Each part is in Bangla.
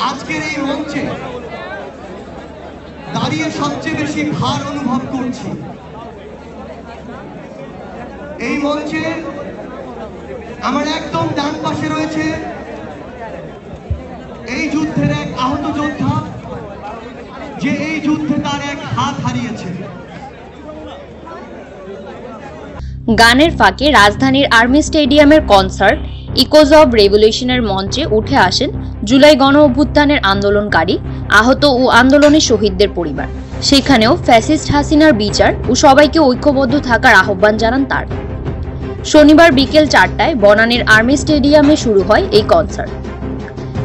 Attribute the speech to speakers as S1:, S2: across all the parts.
S1: আজকের এই মঞ্চে দাঁড়িয়ে সবচেয়ে বেশি ভার অনুভব করছি। এই মঞ্চে আমার একদম ডান পাশে রয়েছে এই যুদ্ধের এক আহত যোদ্ধা, যে এই যুদ্ধে তার এক হাত হারিয়েছে।
S2: গানের ফাঁকে রাজধানীর আর্মি স্টেডিয়ামের কনসার্ট ইকোজ অব রেভলিউশনের মঞ্চে উঠে আসেন জুলাই গণ অভ্যুত্থানের আন্দোলনকারী, আহত ও আন্দোলনের শহীদদের পরিবার। সেখানেও ফ্যাসিস্ট হাসিনার বিচার ও সবাইকে ঐক্যবদ্ধ থাকার আহ্বান জানান তার। শনিবার বিকেল 4টায় বনানীর আর্মি স্টেডিয়ামে শুরু হয় এই কনসার্ট।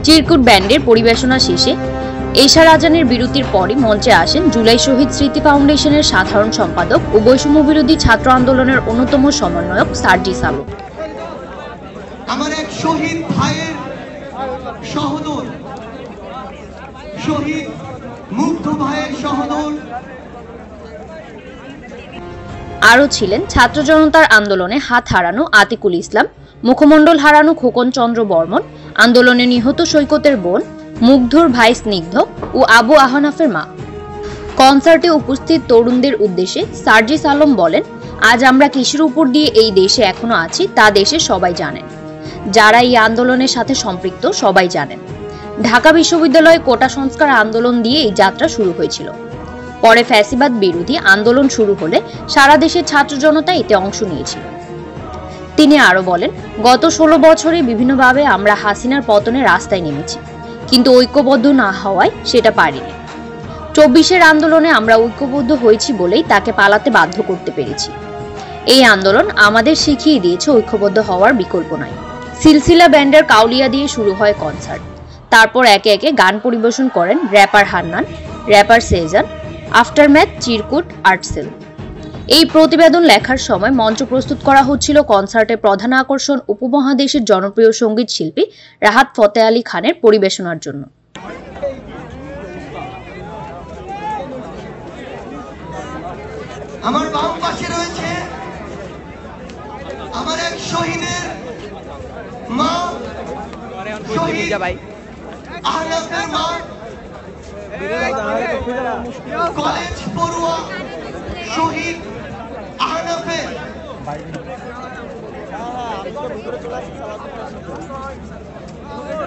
S2: চিরকুট ব্যান্ডের পরিবেশনা শেষে এশা রাজানের বিরতির পরই মঞ্চে আসেন জুলাই শহীদ স্মৃতি ফাউন্ডেশনের সাধারণ সম্পাদক ও বৈষম্য বিরোধী ছাত্র আন্দোলনের অন্যতম সমন্বয়ক সার্জিস আলম।
S1: আমার এক শহীদ ভাইয়ের সহোদর, শহীদ মুগ্ধ ভাইয়ের সহোদর।
S2: আরও ছিলেন ছাত্র জনতার আন্দোলনে হাত হারানো আতিকুল ইসলাম, মুখমণ্ডল হারানো খোকন চন্দ্র বর্মন, আন্দোলনে নিহত সৈকতের বোন, মুগ্ধর ভাই স্নিগ্ধ ও আবু আহনাফের মা। কনসার্টে উপস্থিত তরুণদের উদ্দেশ্যে সার্জিস আলম বলেন, আজ আমরা কিসের উপর দিয়ে এই দেশে এখনো আছি তা দেশের সবাই জানেন। যারা এই আন্দোলনের সাথে সম্পৃক্ত সবাই জানেন। ঢাকা বিশ্ববিদ্যালয়ে কোটা সংস্কার আন্দোলন দিয়ে এই যাত্রা শুরু হয়েছিল। পরে ফ্যাসিবাদ বিরোধী আন্দোলন শুরু হলে সারা দেশের ছাত্র জনতা এতে অংশ নিয়েছিল। তিনি আরো বলেন, গত 16 বছরে বিভিন্নভাবে আমরা হাসিনার পতনের রাস্তায় নেমেছি, কিন্তু ঐক্যবদ্ধ না হওয়ায় সেটা পারিনি। 24-এর আন্দোলনে আমরা ঐক্যবদ্ধ হয়েছি বলেই তাকে পালাতে বাধ্য করতে পেরেছি। এই আন্দোলন আমাদের শিখিয়ে দিয়েছে ঐক্যবদ্ধ হওয়ার বিকল্প নাই। সিলসিলা ব্যান্ডের কাউলিয়া দিয়ে শুরু হয় কনসার্ট। তারপর একে একে গান পরিবেশন করেন wrapper Hannan, wrapper Shezan, aftermath, চিরকুট, আর্টসেল। এই প্রতিবেদন লেখার সময় মঞ্চ প্রস্তুত করা হচ্ছিল কনসার্টের প্রধান আকর্ষণ উপমহাদেশের জনপ্রিয় সঙ্গীত শিল্পী রাহাত ফতে আলী খানের পরিবেশনার জন্য।
S1: আমার বাম পাশে রয়েছে আমার এক শহীদের মা, শহীদ আহনাফের মা, কলেজ পড়ুয়া শহীদ আহনাফের